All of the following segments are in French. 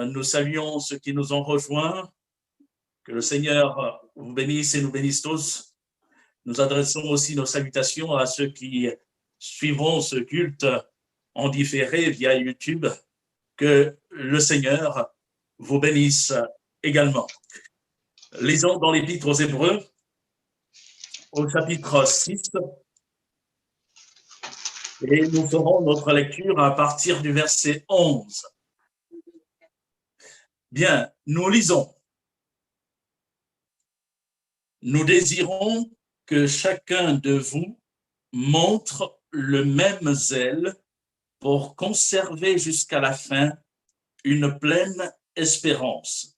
Nous saluons ceux qui nous ont rejoints. Que le Seigneur vous bénisse et nous bénisse tous. Nous adressons aussi nos salutations à ceux qui suivront ce culte en différé via YouTube. Que le Seigneur vous bénisse également. Lisons dans l'Épître aux Hébreux, au chapitre 6, et nous ferons notre lecture à partir du verset 11. Bien, nous lisons. Nous désirons que chacun de vous montre le même zèle pour conserver jusqu'à la fin une pleine espérance,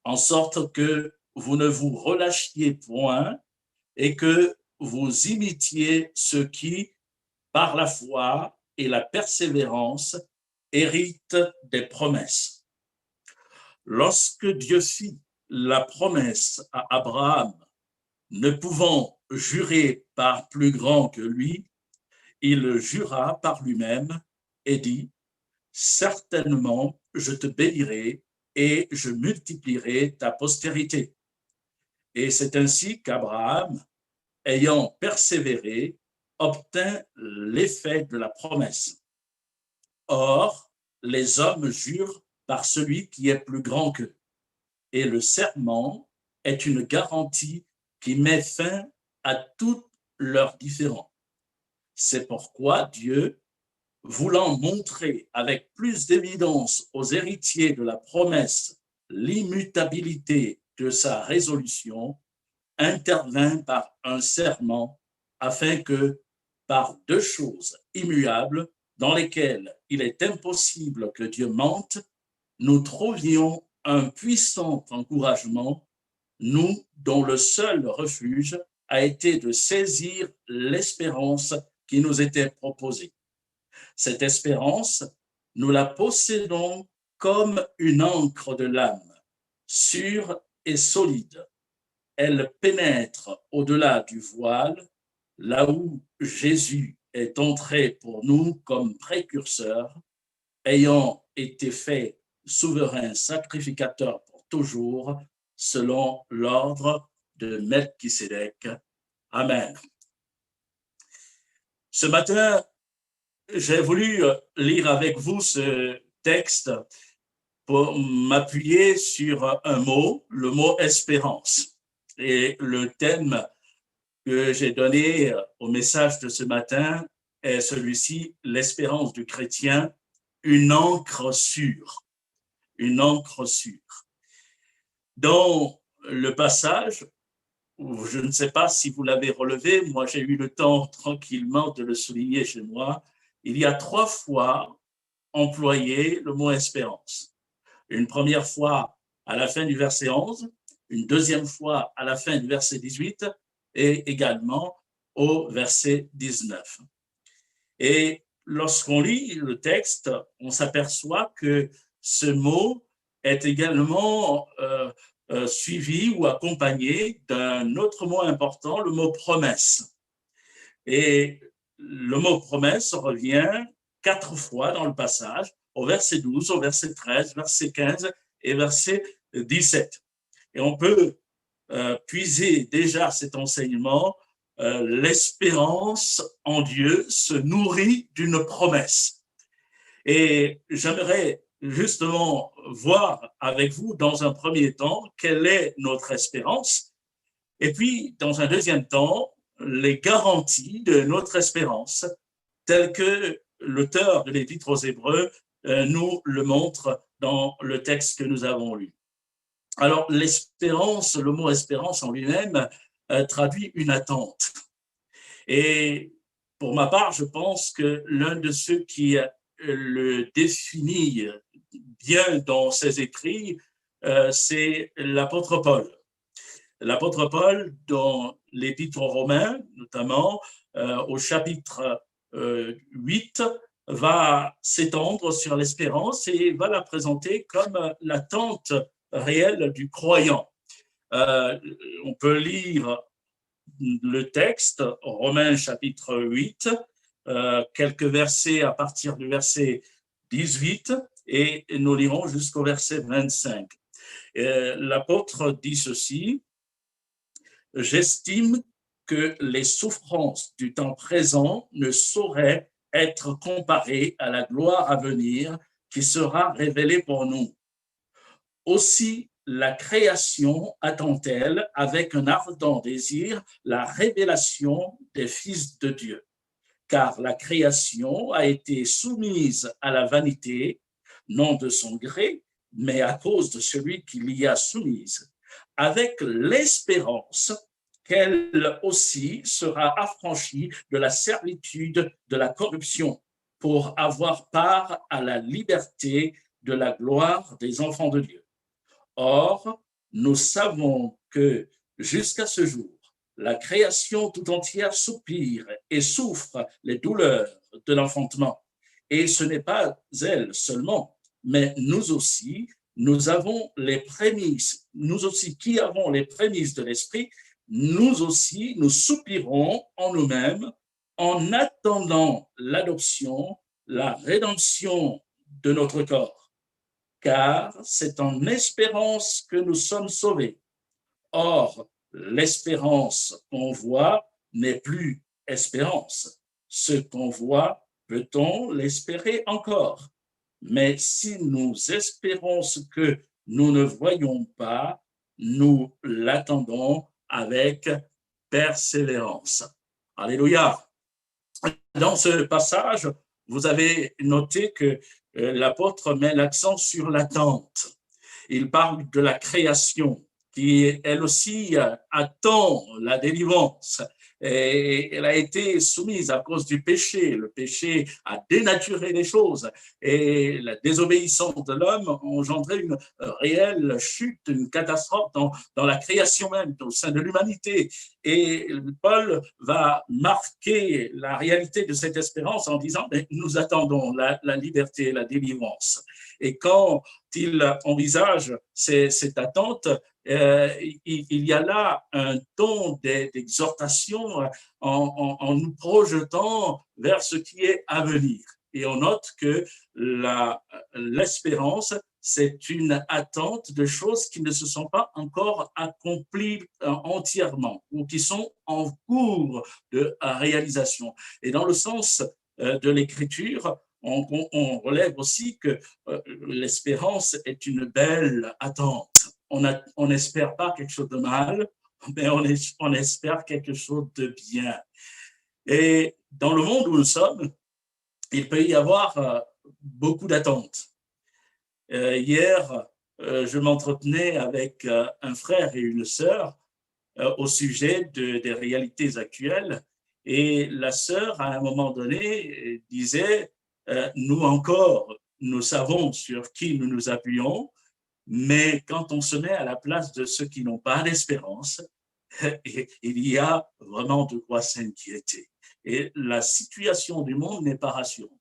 en sorte que vous ne vous relâchiez point et que vous imitiez ceux qui, par la foi et la persévérance, héritent des promesses. Lorsque Dieu fit la promesse à Abraham, ne pouvant jurer par plus grand que lui, il jura par lui-même et dit, « Certainement, je te bénirai et je multiplierai ta postérité. » Et c'est ainsi qu'Abraham, ayant persévéré, obtint l'effet de la promesse. Or, les hommes jurent par celui qui est plus grand qu'eux. Et le serment est une garantie qui met fin à toutes leurs différends. C'est pourquoi Dieu, voulant montrer avec plus d'évidence aux héritiers de la promesse l'immutabilité de sa résolution, intervint par un serment afin que, par deux choses immuables dans lesquelles il est impossible que Dieu mente, nous trouvions un puissant encouragement, nous dont le seul refuge a été de saisir l'espérance qui nous était proposée. Cette espérance, nous la possédons comme une ancre de l'âme, sûre et solide. Elle pénètre au-delà du voile, là où Jésus est entré pour nous comme précurseur, ayant été fait souverain sacrificateur pour toujours, selon l'ordre de Melchisédek. Amen. Ce matin, j'ai voulu lire avec vous ce texte pour m'appuyer sur un mot, le mot espérance. Et le thème que j'ai donné au message de ce matin est celui-ci, l'espérance du chrétien, une ancre sûre. Une encre sûre. Dans le passage, je ne sais pas si vous l'avez relevé, moi j'ai eu le temps tranquillement de le souligner chez moi, il y a 3 fois employé le mot espérance. Une première fois à la fin du verset 11, une deuxième fois à la fin du verset 18 et également au verset 19. Et lorsqu'on lit le texte, on s'aperçoit que ce mot est également suivi ou accompagné d'un autre mot important, le mot promesse. Et le mot promesse revient 4 fois dans le passage, au verset 12, au verset 13, verset 15 et verset 17. Et on peut puiser déjà cet enseignement, l'espérance en Dieu se nourrit d'une promesse. Et j'aimerais justement voir avec vous dans un premier temps quelle est notre espérance et puis dans un deuxième temps les garanties de notre espérance telles que l'auteur de l'Épître aux Hébreux nous le montre dans le texte que nous avons lu. Alors l'espérance, le mot espérance en lui-même traduit une attente. Et pour ma part, je pense que l'un de ceux qui le définit bien dans ses écrits, c'est l'apôtre Paul. L'apôtre Paul, dans l'Épître aux Romains, notamment au chapitre 8, va s'étendre sur l'espérance et va la présenter comme l'attente réelle du croyant. On peut lire le texte, Romains chapitre 8, quelques versets à partir du verset 18 et nous lirons jusqu'au verset 25. L'apôtre dit ceci: « J'estime que les souffrances du temps présent ne sauraient être comparées à la gloire à venir qui sera révélée pour nous. Aussi, la création attend-elle avec un ardent désir la révélation des fils de Dieu. Car la création a été soumise à la vanité, non de son gré, mais à cause de celui qui l'y a soumise, avec l'espérance qu'elle aussi sera affranchie de la servitude de la corruption pour avoir part à la liberté de la gloire des enfants de Dieu. Or, nous savons que jusqu'à ce jour, la création tout entière soupire et souffre les douleurs de l'enfantement. Et ce n'est pas elle seulement, mais nous aussi, nous avons les prémices, nous aussi qui avons les prémices de l'esprit, nous aussi, nous soupirons en nous-mêmes en attendant l'adoption, la rédemption de notre corps. Car c'est en espérance que nous sommes sauvés. Or, l'espérance qu'on voit n'est plus espérance. Ce qu'on voit, peut-on l'espérer encore? Mais si nous espérons ce que nous ne voyons pas, nous l'attendons avec persévérance. Alléluia. Dans ce passage, vous avez noté que l'apôtre met l'accent sur l'attente. Il parle de la création qui, elle aussi, attend la délivrance. Et elle a été soumise à cause du péché. Le péché a dénaturé les choses et la désobéissance de l'homme a engendré une réelle chute, une catastrophe dans la création même, au sein de l'humanité. Et Paul va marquer la réalité de cette espérance en disant mais nous attendons la liberté, la délivrance. Et quand il envisage cette attente, il y a là un ton d'exhortation en nous projetant vers ce qui est à venir. Et on note que l'espérance, c'est une attente de choses qui ne se sont pas encore accomplies entièrement ou qui sont en cours de réalisation. Et dans le sens de l'écriture, on relève aussi que l'espérance est une belle attente. On n'espère pas quelque chose de mal, mais on espère quelque chose de bien. Et dans le monde où nous sommes, il peut y avoir beaucoup d'attentes. Hier, je m'entretenais avec un frère et une sœur au sujet des réalités actuelles. Et la sœur, à un moment donné, disait nous encore, nous savons sur qui nous nous appuyons, mais quand on se met à la place de ceux qui n'ont pas d'espérance, il y a vraiment de quoi s'inquiéter. Et la situation du monde n'est pas rassurante.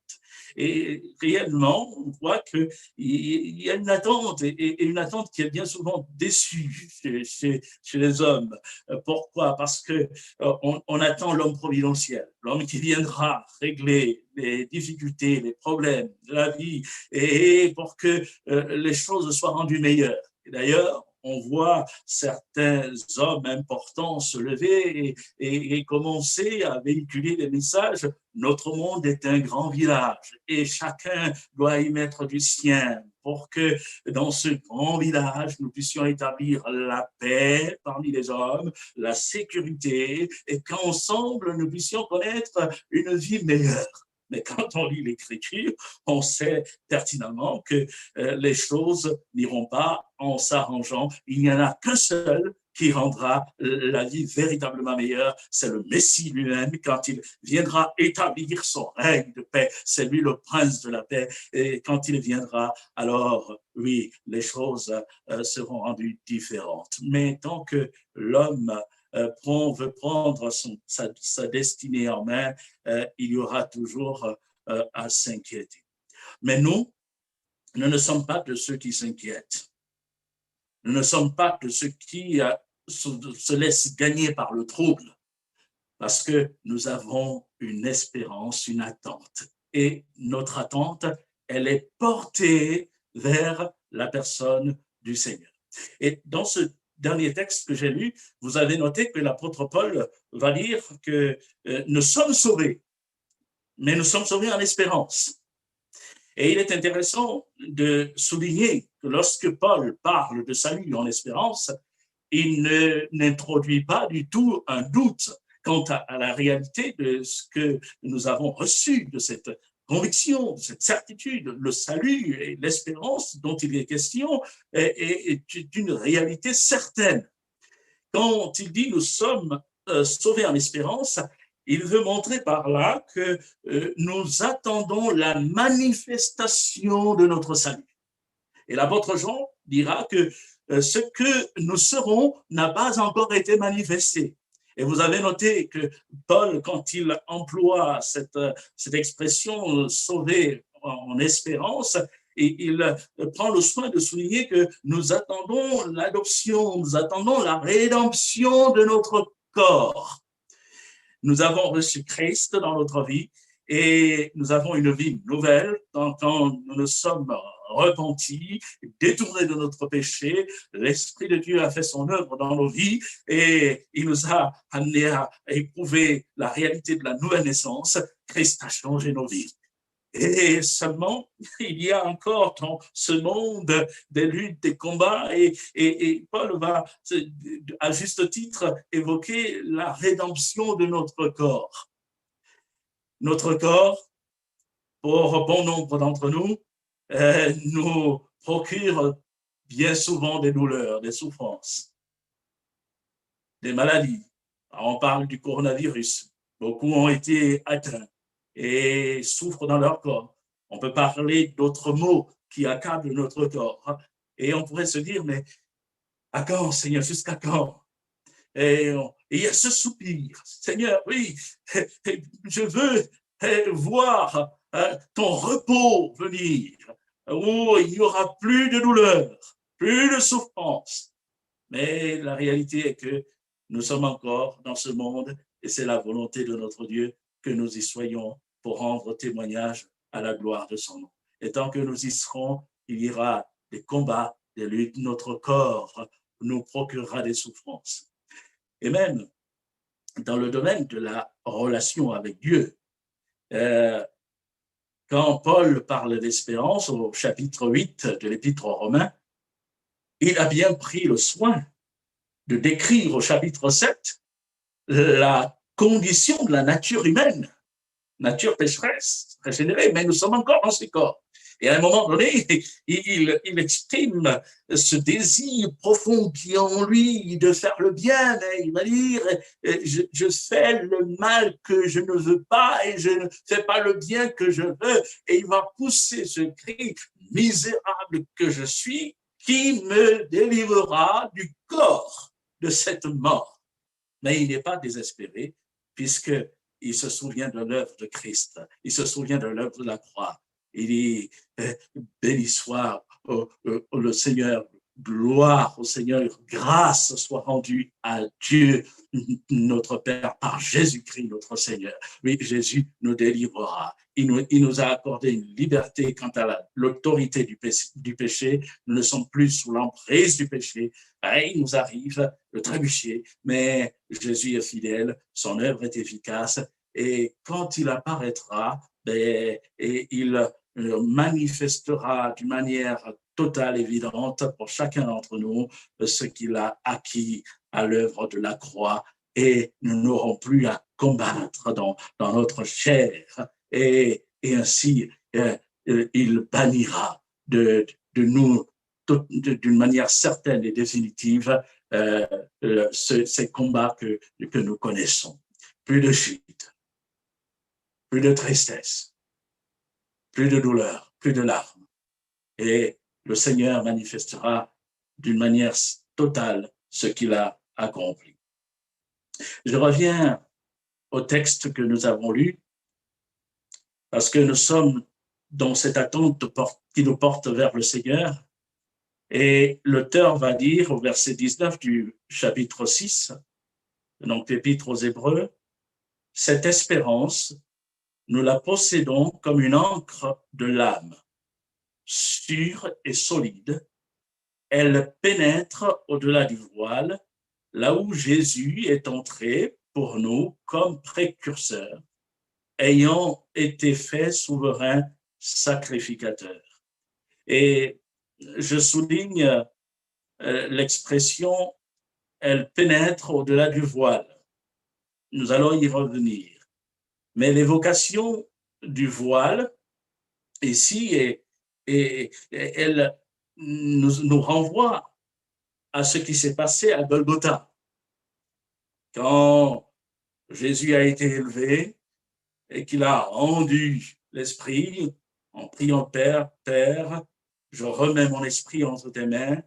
Et réellement, on voit qu'il y a une attente, et une attente qui est bien souvent déçue chez les hommes. Pourquoi? Parce qu'on attend l'homme providentiel, l'homme qui viendra régler les difficultés, les problèmes de la vie, et pour que les choses soient rendues meilleures. Et d'ailleurs, on voit certains hommes importants se lever et commencer à véhiculer des messages. Notre monde est un grand village et chacun doit y mettre du sien pour que dans ce grand village, nous puissions établir la paix parmi les hommes, la sécurité et qu'ensemble, nous puissions connaître une vie meilleure. Mais quand on lit l'Écriture, on sait pertinemment que les choses n'iront pas en s'arrangeant. Il n'y en a qu'un seul qui rendra la vie véritablement meilleure, c'est le Messie lui-même quand il viendra établir son règne de paix. C'est lui le prince de la paix. Et quand il viendra, alors oui, les choses seront rendues différentes. Mais tant que l'homme veut prendre sa destinée en main, il y aura toujours à s'inquiéter. Mais nous ne sommes pas de ceux qui s'inquiètent. Nous ne sommes pas de ceux qui se laissent gagner par le trouble, parce que nous avons une espérance, une attente. Et notre attente elle est portée vers la personne du Seigneur. Et dans ce dernier texte que j'ai lu, vous avez noté que l'apôtre Paul va dire que nous sommes sauvés, mais nous sommes sauvés en espérance. Et il est intéressant de souligner que lorsque Paul parle de salut en espérance, il n'introduit pas du tout un doute quant à la réalité de ce que nous avons reçu, de cette conviction, de cette certitude. Le salut et l'espérance dont il est question est une réalité certaine. Quand il dit nous sommes sauvés en espérance, il veut montrer par là que nous attendons la manifestation de notre salut. Et l'apôtre Jean dira que ce que nous serons n'a pas encore été manifesté. Et vous avez noté que Paul, quand il emploie cette expression sauver en espérance, et il prend le soin de souligner que nous attendons l'adoption, nous attendons la rédemption de notre corps. Nous avons reçu Christ dans notre vie et nous avons une vie nouvelle quand nous nous sommes repentis, détournés de notre péché. L'Esprit de Dieu a fait son œuvre dans nos vies et il nous a amenés à éprouver la réalité de la nouvelle naissance. Christ a changé nos vies. Et seulement, il y a encore dans ce monde des luttes, des combats, et Paul va, à juste titre, évoquer la rédemption de notre corps. Notre corps, pour bon nombre d'entre nous, nous procure bien souvent des douleurs, des souffrances, des maladies. Alors, on parle du coronavirus. Beaucoup ont été atteints et souffrent dans leur corps. On peut parler d'autres maux qui accablent notre corps. Et on pourrait se dire, mais à quand, Seigneur, jusqu'à quand? Et il y a ce soupir, Seigneur, oui, je veux voir ton repos venir, où il n'y aura plus de douleur, plus de souffrance. Mais la réalité est que nous sommes encore dans ce monde et c'est la volonté de notre Dieu que nous y soyons pour rendre témoignage à la gloire de son nom. Et tant que nous y serons, il y aura des combats, des luttes. Notre corps nous procurera des souffrances. Et même dans le domaine de la relation avec Dieu, quand Paul parle d'espérance au chapitre 8 de l'Épître aux Romains, il a bien pris le soin de décrire au chapitre 7 la condition de la nature humaine, nature pécheresse, régénérée, mais nous sommes encore dans ce corps. Et à un moment donné, il exprime ce désir profond qui est en lui de faire le bien, mais il va dire, je fais le mal que je ne veux pas et je ne fais pas le bien que je veux. Et il va pousser ce cri, misérable que je suis, qui me délivrera du corps de cette mort. Mais il n'est pas désespéré, puisqu'il se souvient de l'œuvre de Christ, il se souvient de l'œuvre de la croix. Il dit, béni soit le Seigneur, gloire au Seigneur, grâce soit rendue à Dieu, notre Père, par Jésus-Christ, notre Seigneur. Oui, Jésus nous délivrera. Il nous a accordé une liberté quant à l'autorité du péché. Nous ne sommes plus sous l'emprise du péché. Il nous arrive de trébucher, mais Jésus est fidèle, son œuvre est efficace, et quand il apparaîtra, et il manifestera d'une manière totale, évidente pour chacun d'entre nous ce qu'il a acquis à l'œuvre de la croix, et nous n'aurons plus à combattre dans notre chair, et ainsi il bannira de nous d'une manière certaine et définitive ces combats que nous connaissons. Plus de chute, plus de tristesse, plus de douleur, plus de larmes. Et le Seigneur manifestera d'une manière totale ce qu'il a accompli. Je reviens au texte que nous avons lu, parce que nous sommes dans cette attente qui nous porte vers le Seigneur. Et l'auteur va dire au verset 19 du chapitre 6, donc l'Épître aux Hébreux, cette espérance, nous la possédons comme une encre de l'âme. sûre et solide. Elle pénètre au-delà du voile, là où Jésus est entré pour nous comme précurseur, ayant été fait souverain sacrificateur. Et je souligne l'expression « elle pénètre au-delà du voile ». Nous allons y revenir. Mais l'évocation du voile ici, elle nous renvoie à ce qui s'est passé à Golgotha. Quand Jésus a été élevé et qu'il a rendu l'esprit en priant Père, Père, je remets mon esprit entre tes mains.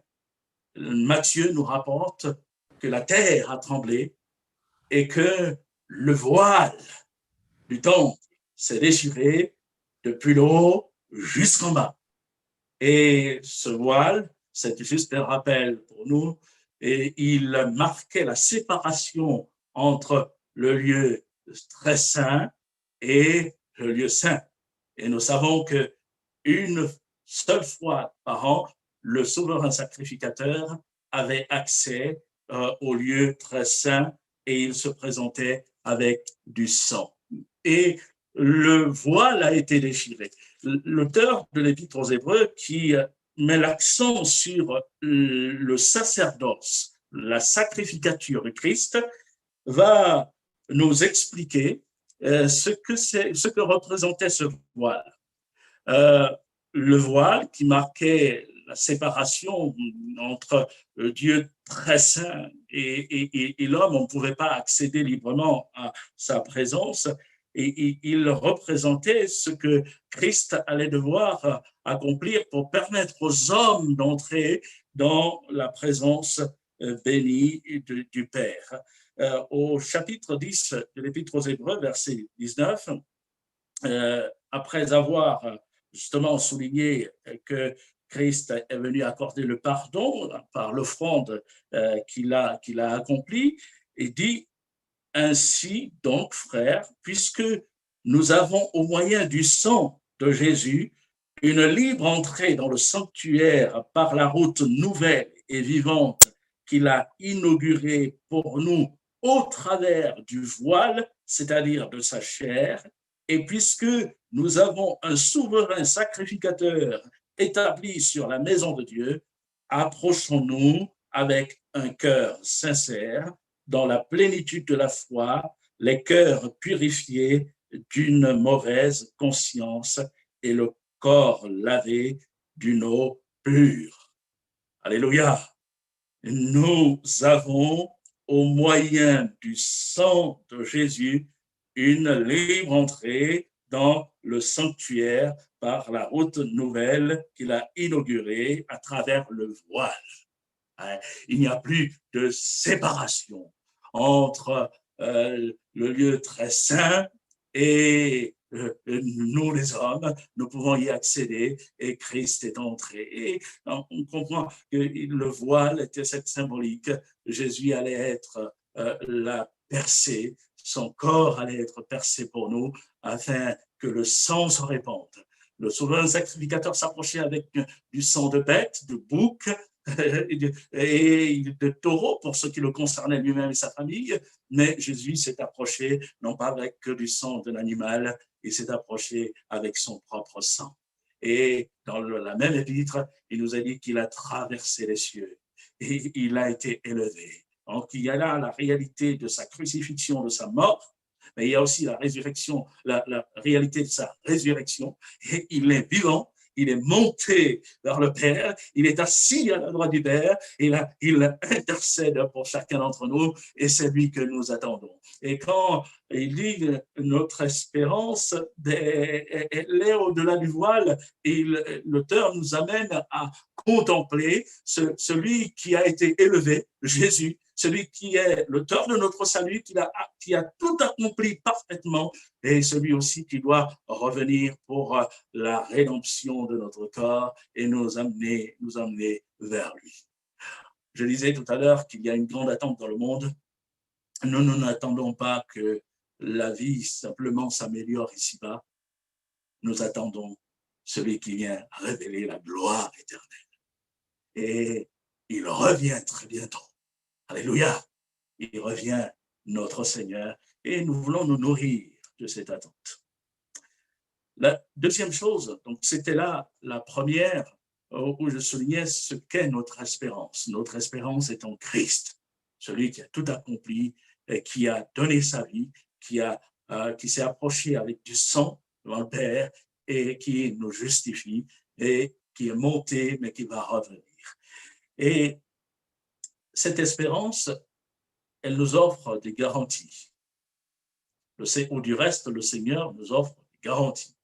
Matthieu nous rapporte que la terre a tremblé et que le voile du temple s'est déchiré depuis le haut jusqu'en bas. Et ce voile, c'est juste un rappel pour nous, et il marquait la séparation entre le lieu très saint et le lieu saint. Et nous savons que une seule fois par an, le souverain sacrificateur avait accès au lieu très saint et il se présentait avec du sang. Et le voile a été déchiré. L'auteur de l'Épître aux Hébreux qui met l'accent sur le sacerdoce, la sacrificature du Christ, va nous expliquer ce que représentait ce voile. Le voile qui marquait la séparation entre Dieu très saint et l'homme, on ne pouvait pas accéder librement à sa présence, et il représentait ce que Christ allait devoir accomplir pour permettre aux hommes d'entrer dans la présence bénie du Père. Au chapitre 10 de l'Épître aux Hébreux, verset 19, après avoir justement souligné que Christ est venu accorder le pardon par l'offrande qu'il a accomplie, et dit ainsi donc, frères, puisque nous avons au moyen du sang de Jésus une libre entrée dans le sanctuaire par la route nouvelle et vivante qu'il a inaugurée pour nous au travers du voile, c'est-à-dire de sa chair, et puisque nous avons un souverain sacrificateur établi sur la maison de Dieu, approchons-nous avec un cœur sincère, dans la plénitude de la foi, les cœurs purifiés d'une mauvaise conscience et le corps lavé d'une eau pure. Alléluia. Nous avons, au moyen du sang de Jésus, une libre entrée dans le sanctuaire par la route nouvelle qu'il a inaugurée à travers le voile. Il n'y a plus de séparation entre le lieu très saint et nous les hommes, nous pouvons y accéder et Christ est entré. Et on comprend que le voile était cette symbolique. Jésus allait être la percée, son corps allait être percé pour nous afin que le sang se répande. Le souverain sacrificateur s'approchait avec du sang de bête, de bouc, et de taureau pour ce qui le concernait lui-même et sa famille, mais Jésus s'est approché non pas avec que du sang de l'animal, il s'est approché avec son propre sang. Et dans la même épître, il nous a dit qu'il a traversé les cieux et il a été élevé. Donc il y a là la réalité de sa crucifixion, de sa mort, mais il y a aussi la résurrection, la réalité de sa résurrection, et il est vivant. Il est monté vers le Père, il est assis à la droite du Père, et là, il intercède pour chacun d'entre nous, et c'est lui que nous attendons. Et quand il dit notre espérance, elle est au-delà du voile, et l'auteur nous amène à contempler celui qui a été élevé, Jésus, celui qui est l'auteur de notre salut, qui a tout accompli parfaitement, et celui aussi qui doit revenir pour la rédemption de notre corps et nous amener vers lui. Je disais tout à l'heure qu'il y a une grande attente dans le monde. Nous n'attendons pas que la vie simplement s'améliore ici-bas. Nous attendons celui qui vient révéler la gloire éternelle. Et il revient très bientôt. Alléluia. Il revient, notre Seigneur, et nous voulons nous nourrir de cette attente. La deuxième chose, donc c'était là la première où je soulignais ce qu'est notre espérance. Notre espérance est en Christ, celui qui a tout accompli, et qui a donné sa vie, qui s'est approché avec du sang devant le Père et qui nous justifie et qui est monté mais qui va revenir. Et cette espérance, elle nous offre des garanties. Ou du reste, le Seigneur nous offre des garanties.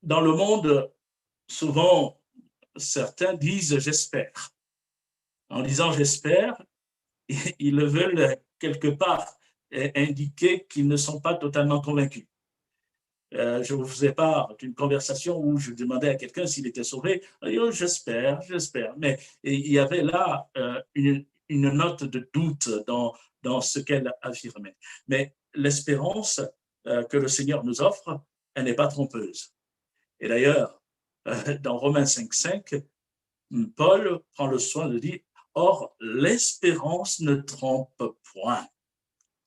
Dans le monde, souvent, certains disent « j'espère ». En disant « j'espère », ils le veulent quelque part indiquer qu'ils ne sont pas totalement convaincus. Je vous faisais part d'une conversation où je demandais à quelqu'un s'il était sauvé. Oh, j'espère. Mais il y avait là une note de doute dans ce qu'elle affirmait. Mais l'espérance que le Seigneur nous offre, elle n'est pas trompeuse. Et d'ailleurs, dans Romains 5,5, Paul prend le soin de dire « Or, l'espérance ne trompe point ».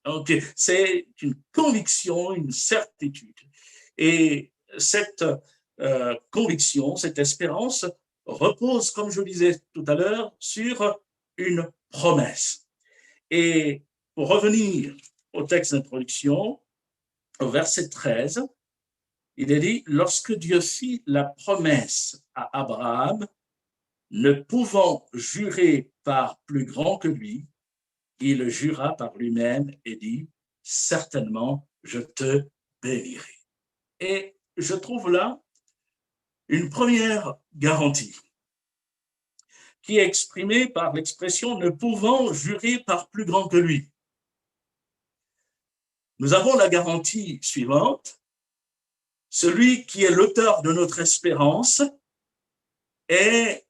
Donc, c'est une conviction, une certitude. Et cette conviction, cette espérance repose, comme je le disais tout à l'heure, sur une promesse. Et pour revenir au texte d'introduction, au verset 13, il est dit « Lorsque Dieu fit la promesse à Abraham, ne pouvant jurer par plus grand que lui, il jura par lui-même et dit « Certainement, je te bénirai ». Et je trouve là une première garantie qui est exprimée par l'expression « ne pouvant jurer par plus grand que lui ». Nous avons la garantie suivante: celui qui est l'auteur de notre espérance est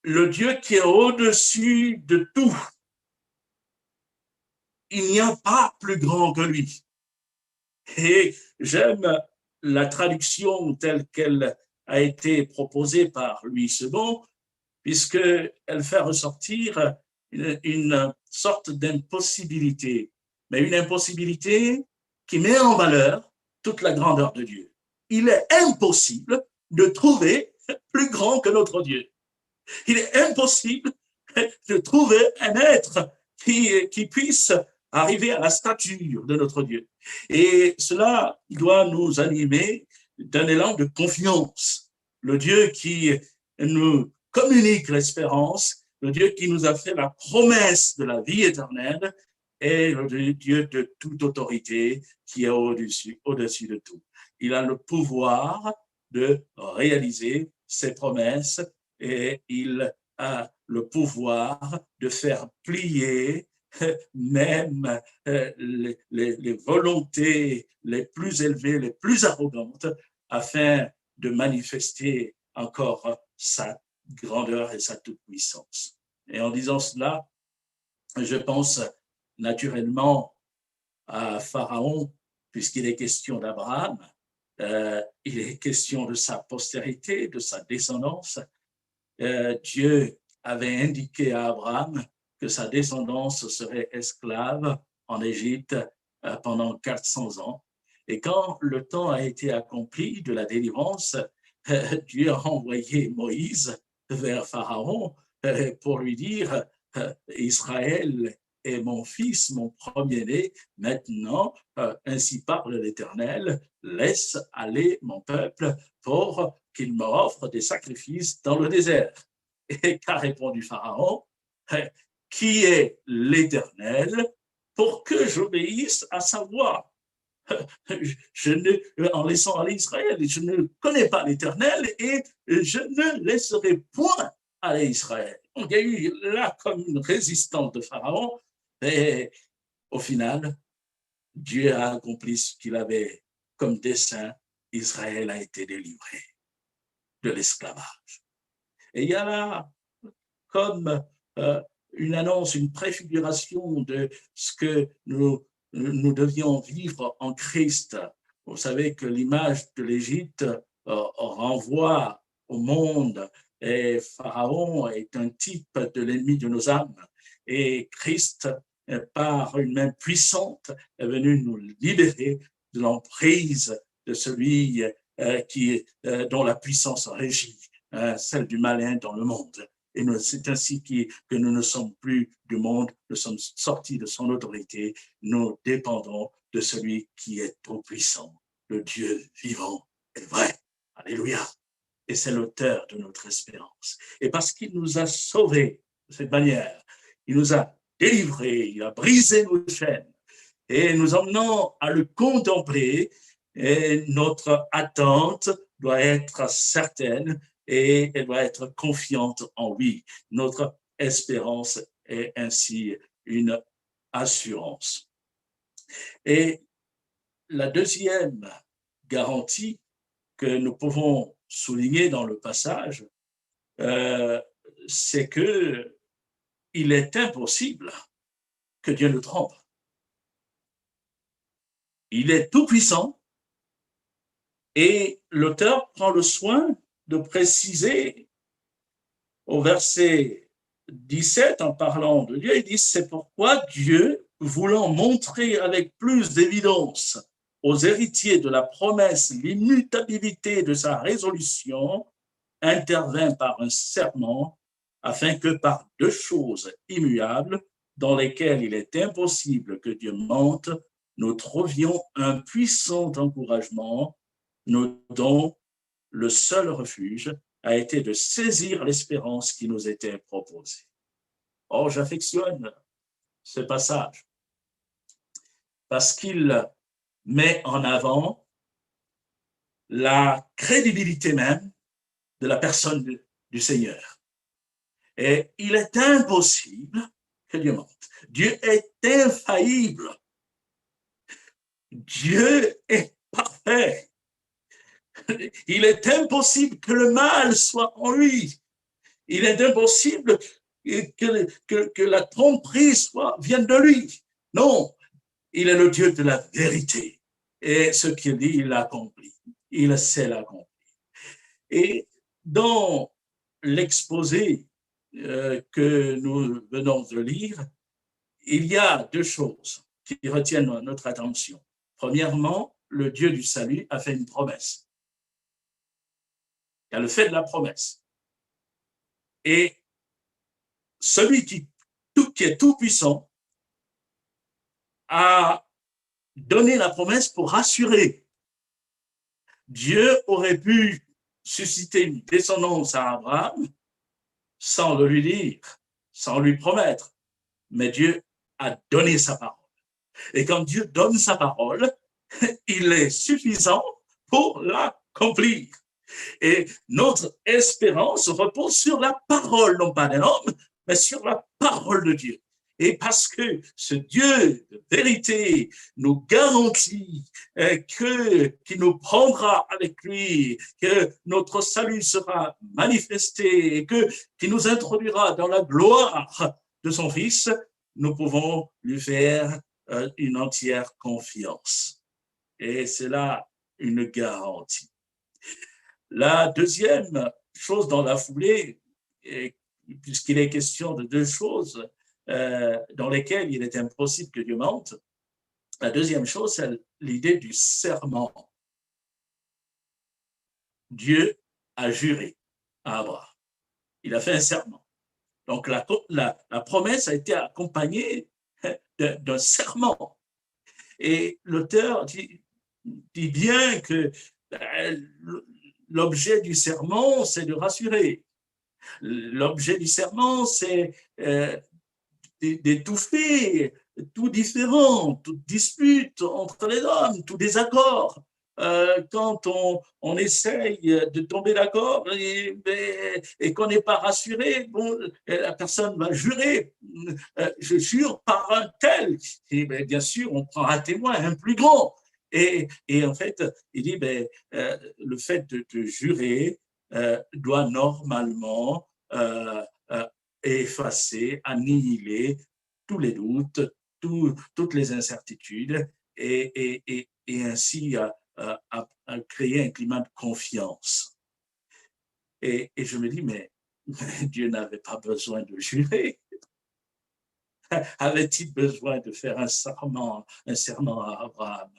le Dieu qui est au-dessus de tout. Il n'y a pas plus grand que lui. Et j'aime la traduction telle qu'elle a été proposée par Louis II, puisqu'elle fait ressortir une sorte d'impossibilité, mais une impossibilité qui met en valeur toute la grandeur de Dieu. Il est impossible de trouver plus grand que notre Dieu. Il est impossible de trouver un être qui puisse arriver à la stature de notre Dieu. Et cela doit nous animer d'un élan de confiance. Le Dieu qui nous communique l'espérance, le Dieu qui nous a fait la promesse de la vie éternelle, est le Dieu de toute autorité qui est au-dessus de tout. Il a le pouvoir de réaliser ses promesses et il a le pouvoir de faire plier même les volontés les plus élevées, les plus arrogantes, afin de manifester encore sa grandeur et sa toute-puissance. Et en disant cela, je pense naturellement à Pharaon, puisqu'il est question d'Abraham, il est question de sa postérité, de sa descendance. Dieu avait indiqué à Abraham que sa descendance serait esclave en Égypte pendant 400 ans. Et quand le temps a été accompli de la délivrance, Dieu a envoyé Moïse vers Pharaon pour lui dire « Israël est mon fils, mon premier-né, maintenant, ainsi parle l'Éternel, laisse aller mon peuple pour qu'il m'offre des sacrifices dans le désert. » Et qu'a répondu Pharaon? Qui est l'Éternel pour que j'obéisse à sa voix? En laissant aller Israël, je ne connais pas l'Éternel et je ne laisserai point aller Israël. Donc, il y a eu là comme une résistance de Pharaon et au final, Dieu a accompli ce qu'il avait comme dessein. Israël a été délivré de l'esclavage. Et il y a là comme une annonce, une préfiguration de ce que nous devions vivre en Christ, Vous savez que l'image de l'Égypte renvoie au monde et Pharaon est un type de l'ennemi de nos âmes. Et Christ, par une main puissante, est venu nous libérer de l'emprise de celui dont la puissance régit, celle du malin dans le monde. Et c'est ainsi que nous ne sommes plus du monde, nous sommes sortis de son autorité, nous dépendons de celui qui est tout-puissant, le Dieu vivant et vrai. Alléluia. Et c'est l'auteur de notre espérance. Et parce qu'il nous a sauvés de cette manière, il nous a délivrés, il a brisé nos chaînes, et nous emmenant à le contempler, et notre attente doit être certaine et elle doit être confiante en lui. Notre espérance est ainsi une assurance. Et la deuxième garantie que nous pouvons souligner dans le passage, c'est que il est impossible que Dieu ne trompe. Il est tout puissant et l'auteur prend le soin de préciser au verset 17 en parlant de Dieu, il dit c'est pourquoi Dieu, voulant montrer avec plus d'évidence aux héritiers de la promesse l'immutabilité de sa résolution, intervint par un serment afin que par deux choses immuables dans lesquelles il est impossible que Dieu mente, nous trouvions un puissant encouragement, dont le seul refuge a été de saisir l'espérance qui nous était proposée. Or, j'affectionne ce passage parce qu'il met en avant la crédibilité même de la personne du Seigneur. Et il est impossible que Dieu mente. Dieu est infaillible. Dieu est parfait. Il est impossible que le mal soit en lui. Il est impossible que la tromperie vienne de lui. Non, il est le Dieu de la vérité. Et ce qu'il dit, il l'accomplit. Il sait l'accomplir. Et dans l'exposé que nous venons de lire, il y a deux choses qui retiennent notre attention. Premièrement, le Dieu du salut a fait une promesse. Il y a le fait de la promesse. Et celui qui est tout puissant a donné la promesse pour rassurer. Dieu aurait pu susciter une descendance à Abraham sans le lui dire, sans lui promettre. Mais Dieu a donné sa parole. Et quand Dieu donne sa parole, il est suffisant pour l'accomplir. Et notre espérance repose sur la parole, non pas d'un homme, mais sur la parole de Dieu. Et parce que ce Dieu de vérité nous garantit qu'il nous prendra avec lui, que notre salut sera manifesté et qu'il nous introduira dans la gloire de son Fils, nous pouvons lui faire une entière confiance. Et c'est là une garantie. La deuxième chose dans la foulée, puisqu'il est question de deux choses dans lesquelles il est impossible que Dieu mente, la deuxième chose, c'est l'idée du serment. Dieu a juré à Abraham. Il a fait un serment. Donc la promesse a été accompagnée d'un serment. Et l'auteur dit bien que l'objet du serment, c'est de rassurer. L'objet du serment, c'est d'étouffer tout différent, toute dispute entre les hommes, tout désaccord. Quand on essaye de tomber d'accord et qu'on n'est pas rassuré, bon, la personne va jurer, je jure par un tel. Et bien sûr, on prend un témoin, un plus grand. Et en fait, il dit, le fait de jurer doit normalement effacer, annihiler tous les doutes, toutes les incertitudes et ainsi à créer un climat de confiance. Et je me dis, mais Dieu n'avait pas besoin de jurer. Avait-il besoin de faire un serment à Abraham?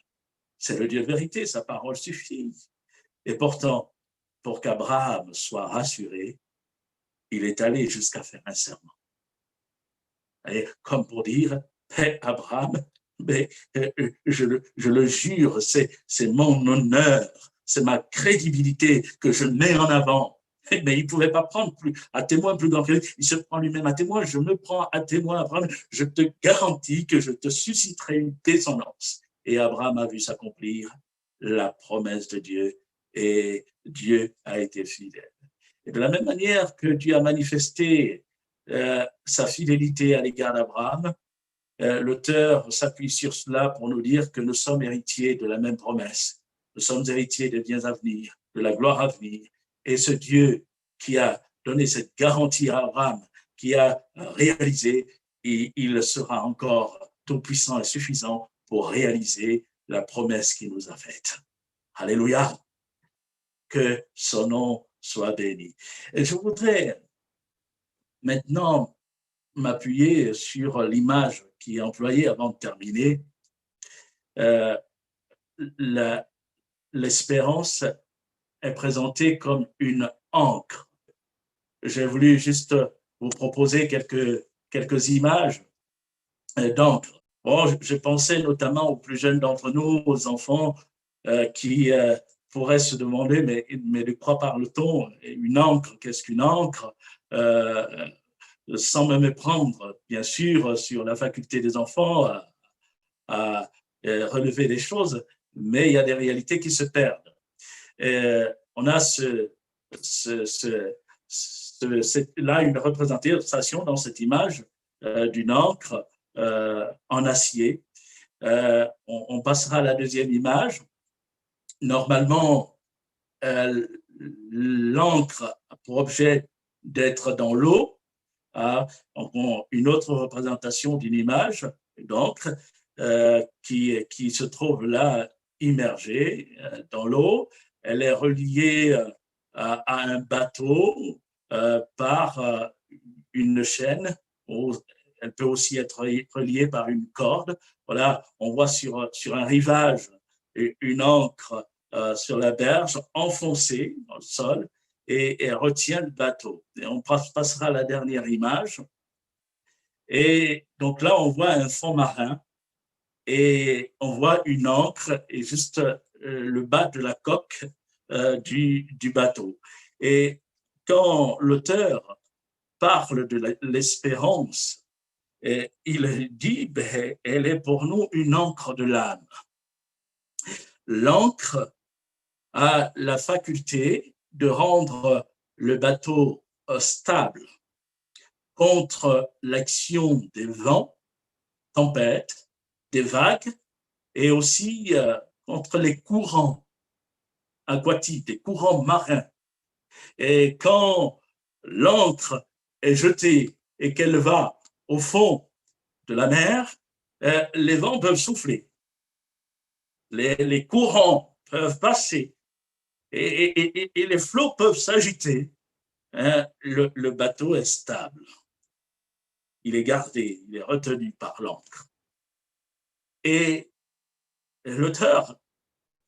C'est le Dieu de vérité, sa parole suffit. Et pourtant, pour qu'Abraham soit rassuré, il est allé jusqu'à faire un serment. Et comme pour dire, Abraham, mais je le jure, c'est mon honneur, c'est ma crédibilité que je mets en avant. Mais il ne pouvait pas prendre à témoin plus grand que lui. Il se prend lui-même à témoin. Je me prends à témoin, Abraham. Je te garantis que je te susciterai une descendance. Et Abraham a vu s'accomplir la promesse de Dieu. Et Dieu a été fidèle. Et de la même manière que Dieu a manifesté sa fidélité à l'égard d'Abraham, l'auteur s'appuie sur cela pour nous dire que nous sommes héritiers de la même promesse. Nous sommes héritiers des biens à venir, de la gloire à venir. Et ce Dieu qui a donné cette garantie à Abraham, qui a réalisé, et il sera encore tout-puissant et suffisant pour réaliser la promesse qu'il nous a faite. Alléluia! Que son nom soit béni. Et je voudrais maintenant m'appuyer sur l'image qui est employée avant de terminer. L'espérance est présentée comme une encre. J'ai voulu juste vous proposer quelques images d'encre. Bon, je pensais notamment aux plus jeunes d'entre nous, aux enfants qui pourraient se demander, mais de quoi parle-t-on? Une encre, qu'est-ce qu'une encre? Sans me méprendre, bien sûr, sur la faculté des enfants à relever des choses, mais il y a des réalités qui se perdent. On a là une représentation dans cette image d'une encre en acier. On passera à la deuxième image. Normalement, l'encre a pour objet d'être dans l'eau. Une autre représentation d'une image d'encre qui se trouve là immergée dans l'eau. Elle est reliée à un bateau par une chaîne. Elle peut aussi être reliée par une corde. Voilà, on voit sur un rivage une encre sur la berge enfoncée dans le sol et elle retient le bateau. Et on passera à la dernière image. Et donc là, on voit un fond marin et on voit une ancre et juste le bas de la coque du bateau. Et quand l'auteur parle de l'espérance, il dit, elle est pour nous une encre de l'âme. L'encre a la faculté de rendre le bateau stable contre l'action des vents, tempêtes, des vagues et aussi contre les courants aquatiques, des courants marins. Et quand l'ancre est jetée et qu'elle va au fond de la mer, les vents peuvent souffler, les courants peuvent passer et les flots peuvent s'agiter. Le bateau est stable. Il est gardé, il est retenu par l'encre. Et l'auteur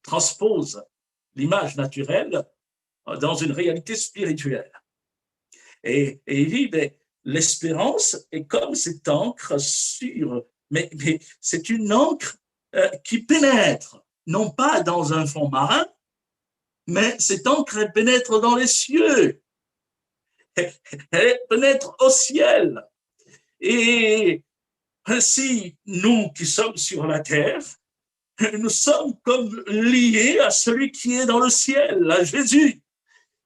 transpose l'image naturelle dans une réalité spirituelle. Et il dit, l'espérance est comme cette encre sûre, mais c'est une encre qui pénètre, non pas dans un fond marin, mais cette encre elle pénètre dans les cieux, elle pénètre au ciel. Et ainsi, nous qui sommes sur la terre, nous sommes comme liés à celui qui est dans le ciel, à Jésus.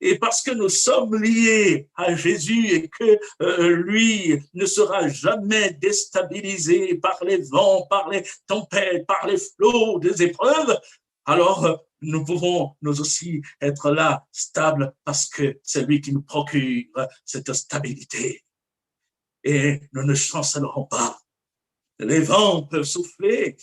Et parce que nous sommes liés à Jésus et que lui ne sera jamais déstabilisé par les vents, par les tempêtes, par les flots des épreuves, alors nous pouvons nous aussi être là, stables, parce que c'est lui qui nous procure cette stabilité. Et nous ne chancellerons pas. Les vents peuvent souffler,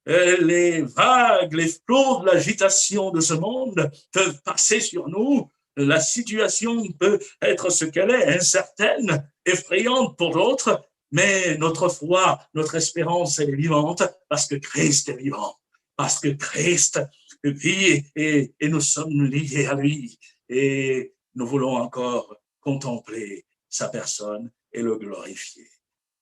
les vagues, les flots de l'agitation de ce monde peuvent passer sur nous. La situation peut être ce qu'elle est, incertaine, effrayante pour d'autres, mais notre foi, notre espérance, elle est vivante parce que Christ est vivant, parce que Christ vit et nous sommes liés à lui. Et nous voulons encore contempler sa personne et le glorifier.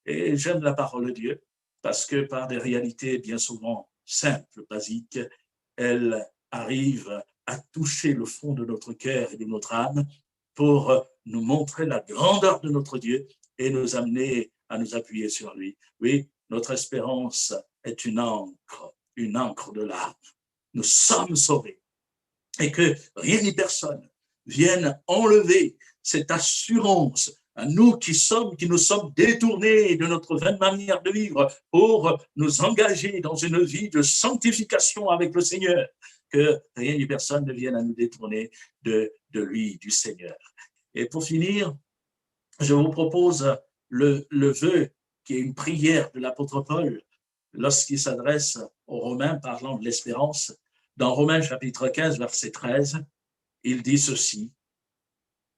Et j'aime la parole de Dieu parce que par des réalités bien souvent simples, basiques, elle arrive à toucher le fond de notre cœur et de notre âme pour nous montrer la grandeur de notre Dieu et nous amener à nous appuyer sur lui. Oui, notre espérance est une encre de l'âme. Nous sommes sauvés et que rien ni personne vienne enlever cette assurance à nous qui nous sommes détournés de notre vaine manière de vivre pour nous engager dans une vie de sanctification avec le Seigneur, que rien ni personne ne vienne à nous détourner de lui, du Seigneur. Et pour finir, je vous propose le vœu qui est une prière de l'apôtre Paul lorsqu'il s'adresse aux Romains parlant de l'espérance. Dans Romains chapitre 15, verset 13, il dit ceci: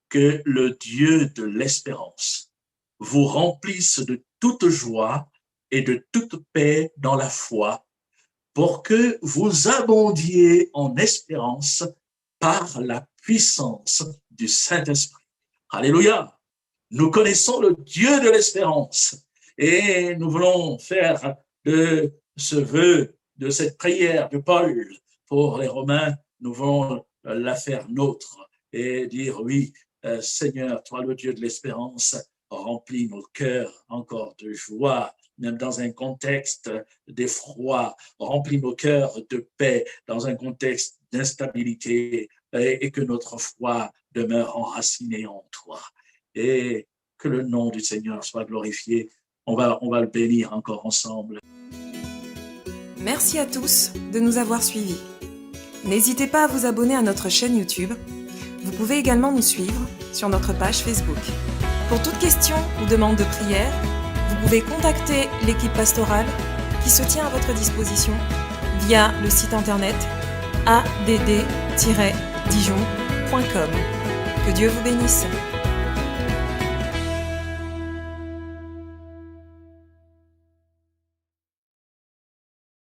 que le Dieu de l'espérance vous remplisse de toute joie et de toute paix dans la foi, pour que vous abondiez en espérance par la puissance du Saint-Esprit. Alléluia! Nous connaissons le Dieu de l'espérance et nous voulons faire de ce vœu, de cette prière de Paul pour les Romains, nous voulons la faire nôtre et dire oui, Seigneur, toi le Dieu de l'espérance, remplis nos cœurs encore de joie, même dans un contexte d'effroi, remplis nos cœurs de paix dans un contexte d'instabilité et que notre foi demeure enracinée en toi. Et que le nom du Seigneur soit glorifié. On va le bénir encore ensemble. Merci à tous de nous avoir suivis. N'hésitez pas à vous abonner à notre chaîne YouTube. Vous pouvez également nous suivre sur notre page Facebook. Pour toute question ou demande de prière, vous pouvez contacter l'équipe pastorale qui se tient à votre disposition via le site internet add-dijon.com. Que Dieu vous bénisse.